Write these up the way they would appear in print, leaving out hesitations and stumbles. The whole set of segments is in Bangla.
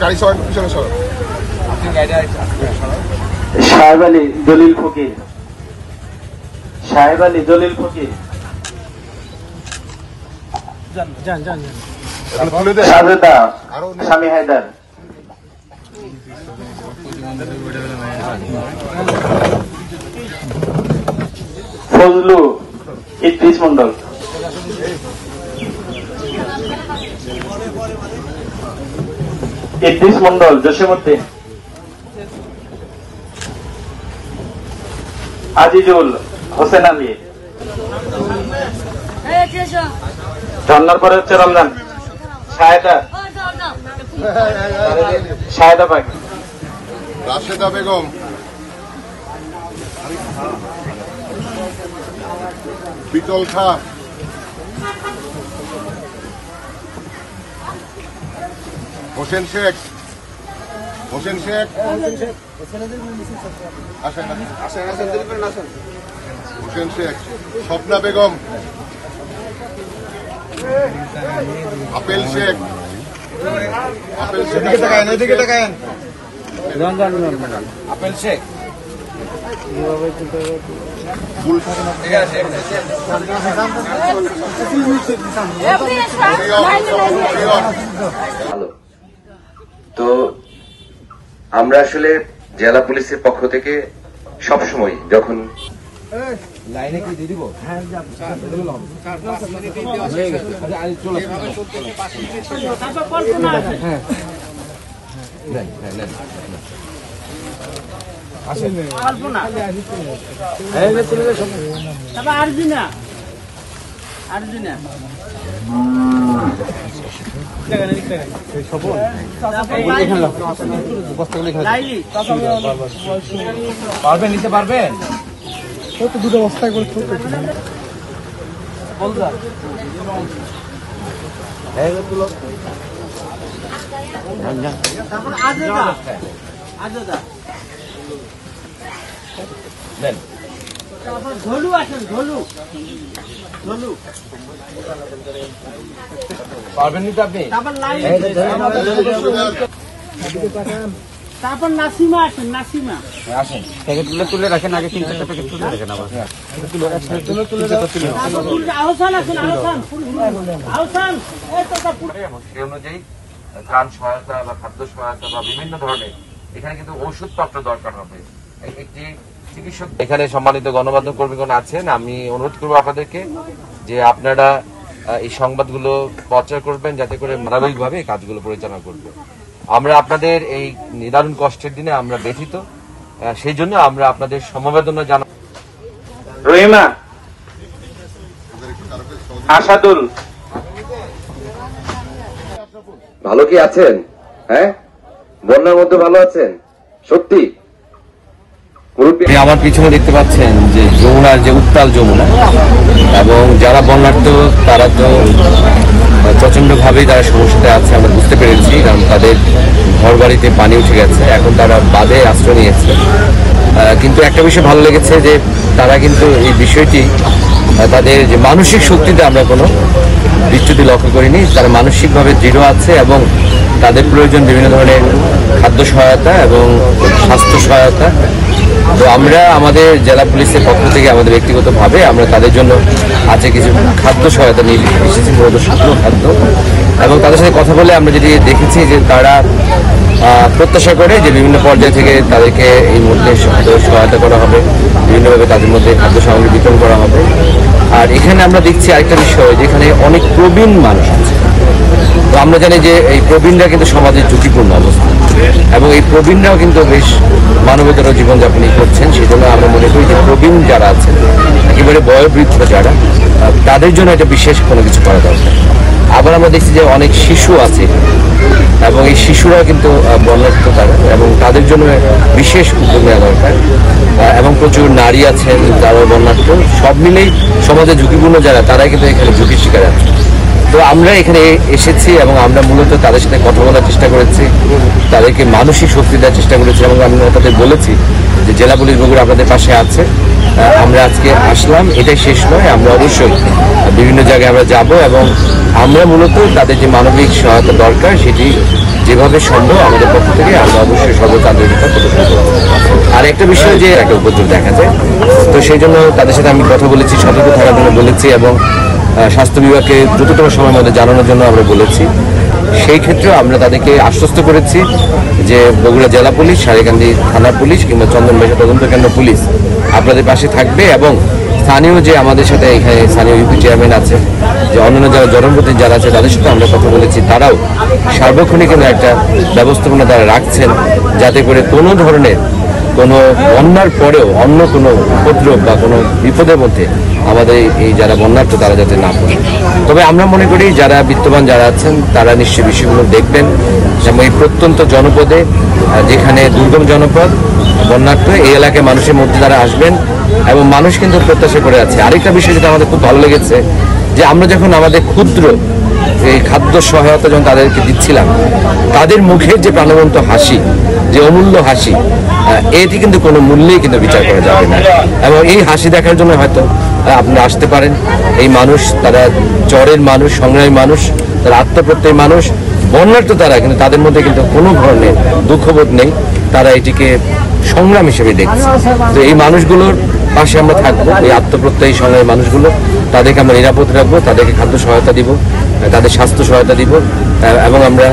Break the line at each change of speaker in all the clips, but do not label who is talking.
গাড়ি সবাই পিছনে সরো।
সাহেব আলী দলিল ফকির, সাহেব আলী দলিল ফকির, সাজেদা স্বামী হায়দার, ফজলু ইদ্রিস মন্ডল, ইদ্রিস মন্ডল, জসীমউদ্দিন, আজিজুল হোসেন আলী, ঝর্নার পরে হচ্ছে রমজান, শাহেদা, শাহেদা পাক,
রাশেদা বেগম, বিটল খা, Hossain Sheikh, Hossain Sheikh, Hossain Sheikh, Swapna Begum, apple Sheikh, apple Sheikh,
apple Sheikh,
ভালো। তো আমরা আসলে জেলা পুলিশের পক্ষ থেকে সবসময় যখন
লাইনে কি দিয়ে দিব পারবেন, নিতে পারবেন দুটো অবস্থায় করে
ঝোলু আসেন, ঝোলু ঝোলু
পারবেন নিতে আপনি।
তারপর নাসিমা আসেন, নাসিমা
আসেন, প্যাকেট তুলে রাখেন, আগে 3-4টা প্যাকেট তুলে রাখেন, আবার
আহসান আসেন, আহসান
সেই অনুযায়ী ত্রাণ সহায়তা বা খাদ্য সহায়তা বা বিভিন্ন ধরনের এখানে কিন্তু ওষুধপত্র দরকার হবে। একটি চিকিৎসক এখানে সম্মানিত গণমাধ্যম কর্মীগণ আছেন, আমি অনুরোধ করবো আপনাদেরকে যে আপনারা এই সংবাদগুলো প্রচার করবেন যাতে করে ধারাবাহিকভাবে এই কাজগুলো পরিচালনা করবে। আমরা আপনাদের এই নিদারুণ কষ্টের দিনে আমরা ব্যথিত, সেই জন্য আমরা আপনাদের সমবেদনা জানাই।
রহিমা, আসাদুল,
ভালো কি আছেন? হ্যাঁ, বন্যার মধ্যে ভালো আছেন? সত্যি আমার পিছনে দেখতে পাচ্ছেন যে যমুনার যে উত্তাল যমুনা, এবং যারা বন্যার্থ তারা তো প্রচন্ড ভাবেই তারা সমস্যাতে আছে, আমরা বুঝতে পেরেছি, কারণ তাদের ঘর বাড়িতে পানি উঠে গেছে, এখন তারা বাঁধে আশ্রয় নিয়েছে। কিন্তু একটা বিষয় ভালো লেগেছে যে তারা কিন্তু এই বিষয়টি তাদের যে মানসিক শক্তিতে আমরা কোনো বিচ্যুতি লক্ষ্য করিনি, তারা মানসিকভাবে দৃঢ় আছে এবং তাদের প্রয়োজন বিভিন্ন ধরনের খাদ্য সহায়তা এবং স্বাস্থ্য সহায়তা। তো আমরা আমাদের জেলা পুলিশের পক্ষ থেকে আমাদের ব্যক্তিগতভাবে আমরা তাদের জন্য আজকে কিছু খাদ্য সহায়তা নিয়ে এসেছি, মূলত শুকনো খাদ্য, এবং তাদের সাথে কথা বলে আমরা যেটি দেখেছি যে তারা প্রত্যাশা করে যে বিভিন্ন পর্যায় থেকে তাদেরকে এই মুহূর্তে সহায়তা করা হবে, বিভিন্নভাবে তাদের মধ্যে খাদ্য সামগ্রী বিতরণ করা হবে। আর এখানে আমরা দেখছি আরেকটা বিষয়, যেখানে অনেক প্রবীণ মানুষ আছে। তো আমরা জানি যে এই প্রবীণরা কিন্তু সমাজের ঝুঁকিপূর্ণ অবস্থা, এবং এই প্রবীণরাও কিন্তু বেশ মানবতর জীবনযাপন করছেন। সেই জন্য আমরা মনে করি যে প্রবীণ যারা আছেন, একেবারে বয়োবৃদ্ধ যারা, তাদের জন্য এটা বিশেষ কোনো কিছু করা দরকার। আবার আমরা দেখছি যে অনেক শিশু আছে, এবং এই শিশুরাও কিন্তু বন্যার্থ তারা, এবং তাদের জন্য বিশেষ উদ্যোগ নেওয়া দরকার। এবং প্রচুর নারী আছেন যারা বন্যার্থ, সব মিলেই সমাজে ঝুঁকিপূর্ণ যারা, তারাই কিন্তু এখানে ঝুঁকির শিকার আছে। তো আমরা এখানে এসেছি এবং আমরা মূলত তাদের সাথে কথা বলার চেষ্টা করেছি, তাদেরকে মানসিক শক্তি দেওয়ার চেষ্টা করেছি, এবং আমরা তাদের বলেছি যে জেলা পুলিশ বগুড়া আপনাদের পাশে আছে। আমরা আজকে আসলাম, এটাই শেষ নয়, আমরা অবশ্যই বিভিন্ন জায়গায় আমরা যাব, এবং আমরা মূলত তাদের যে মানবিক সহায়তা দরকার সেটি যেভাবে সম্ভব আমাদের পক্ষ থেকে আমরা অবশ্যই সর্বোচ্চ আন্তরিকতা প্রদর্শন করব। আর একটা বিষয় যে একটা উপদ্রব দেখা যায়, তো সেই জন্য তাদের সাথে আমি কথা বলেছি, সতর্ক থাকার জন্য বলেছি এবং স্বাস্থ্য বিভাগকে দ্রুততম সময়ের মধ্যে জানানোর জন্য আমরা বলেছি। সেই ক্ষেত্রেও আমরা তাদেরকে আশ্বস্ত করেছি যে বগুড়া জেলা পুলিশ, সারিকান্দি থানা পুলিশ কিংবা চন্দনবাড়ি তদন্ত কেন্দ্র পুলিশ আপনাদের পাশে থাকবে এবং স্থানীয় যে আমাদের সাথে এখানে স্থানীয় ইউপি চেয়ারম্যান আছে, যে অন্যান্য যারা জনপ্রতিনিধি যারা আছে তাদের সাথে আমরা কথা বলেছি, তারাও সার্বক্ষণিক একটা ব্যবস্থাপনা তারা রাখছেন যাতে করে কোনো ধরনের কোনো বন্যার পরেও অন্য কোনো উপদ্রব বা কোনো বিপদের মধ্যে আমাদের এই যারা বন্যার্থ তারা যাতে না পড়ে। তবে আমরা মনে করি যারা বিত্তবান যারা আছেন তারা নিশ্চয়ই বিষয়গুলো দেখবেন, যেমন এই প্রত্যন্ত জনপদে যেখানে দুর্গম জনপদ বন্যার্থ এই এলাকায় মানুষের মধ্যে তারা আসবেন এবং মানুষ কিন্তু প্রত্যাশা করে আছে। আরেকটা বিষয় যেটা আমাদের খুব ভালো লেগেছে যে আমরা যখন আমাদের ক্ষুদ্র এই খাদ্য সহায়তা যখন তাদেরকে দিচ্ছিলাম, তাদের মুখের যে প্রাণবন্ত হাসি, যে অমূল্য হাসি, এটি কিন্তু কোনো মূল্যেই কিন্তু বিচার করা যাবে না। এবং এই হাসি দেখার জন্য হয়তো আপনি আসতে পারেন। এই মানুষ তারা চরের মানুষ, সংগ্রামী মানুষ, তারা আত্মপ্রত্যয়ী মানুষ, বন্যার্থ তারা, কিন্তু তাদের মধ্যে কিন্তু কোনো ধরনের দুঃখবোধ নেই, তারা এটিকে সংগ্রাম হিসেবে দেখছে। তো এই মানুষগুলোর পাশে আমরা থাকবো, এই আত্মপ্রত্যয়ী সংগ্রামী মানুষগুলো, তাদেরকে আমরা নিরাপদ রাখবো, তাদেরকে খাদ্য সহায়তা দিব, তাদের স্বাস্থ্য সহায়তা দিব এবং আমরা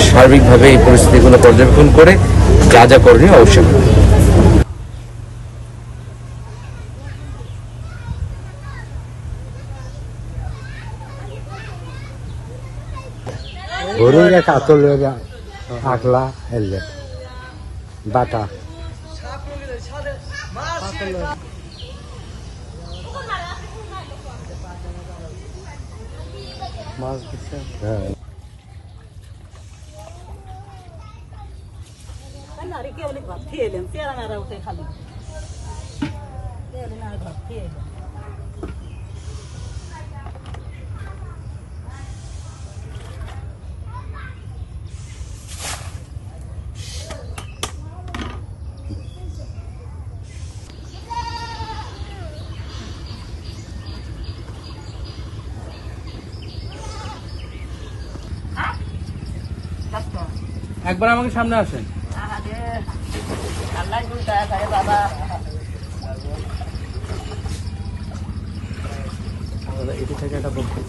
সার্বিকভাবে এই পরিস্থিতিগুলো পর্যবেক্ষণ করে যা যা করণীয় অবশ্যই করব।
গরুরে কাতল আকলা হেললে বাটা মাছ দিচ্ছে। হ্যাঁ
ঘর খেয়ে এলেন চেয়ারা মেরা উঠে খালি ঘর খেয়ে এলেন।
একবার আমাকে সামনে আসেন।
আল্লাহ বাবা
এটি থেকে একটা বক্তব্য